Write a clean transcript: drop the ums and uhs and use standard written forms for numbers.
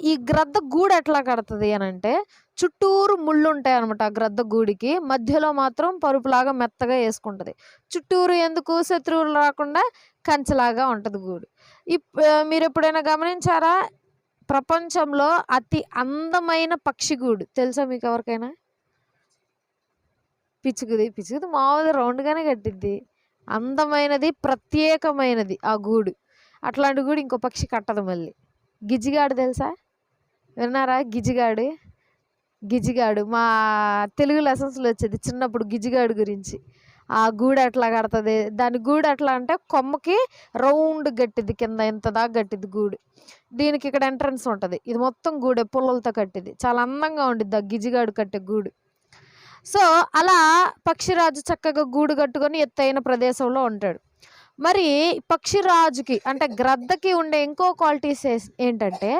ఈ గ్రద్ద గూడు ఎట్లా కడతది అనంటే, చుట్టూరు ముళ్ళుంటాయనమాట ఆ గ్రద్ద గూడికి. మధ్యలో మాత్రం పరుపులాగా మెత్తగా యేసుకుంటది. చుట్టూరు ఎందుకు? శత్రువులు రాకుండా కంచెలాగా ఉంటది గూడు. మీరెప్పుడైనా గమనించారా? ప్రపంచంలో అతి అందమైన పక్షి గూడు తెలుసా మీకెవరికైనా? పిచ్చుకది. పిచ్చుకది మామూలుగా రౌండ్‌గానే కట్టిద్ది. అందమైనది, ప్రత్యేకమైనది ఆ గూడు. అట్లాంటి గూడు ఇంకో పక్షి కట్టదు మళ్ళీ. గిజిగాడు తెలుసా? విన్నారా గిజిగాడు? గిజిగాడు మా తెలుగు లెసన్స్‌లో వచ్చేది చిన్నప్పుడు గిజిగాడు గురించి. ఆ గూడు ఎట్లా కడతది? దాని గూడు ఎట్లా అంటే కొమ్మకి రౌండ్ గట్టిద్ది, కింద ఇంత దాకా గట్టిద్ది గూడు. దీనికి ఇక్కడ ఎంట్రన్స్ ఉంటది. ఇది మొత్తం గూడే పుల్లలతో కట్టిద్ది. చాలా అందంగా ఉండిద్ది ఆ గిజిగాడు కట్టే గూడు. సో, అలా పక్షిరాజు చక్కగా గూడు కట్టుకొని ఎత్తైన ప్రదేశంలో ఉంటాడు. మరి పక్షిరాజుకి అంటే గ్రద్దకి ఉండే ఇంకో క్వాలిటీస్ ఏంటంటే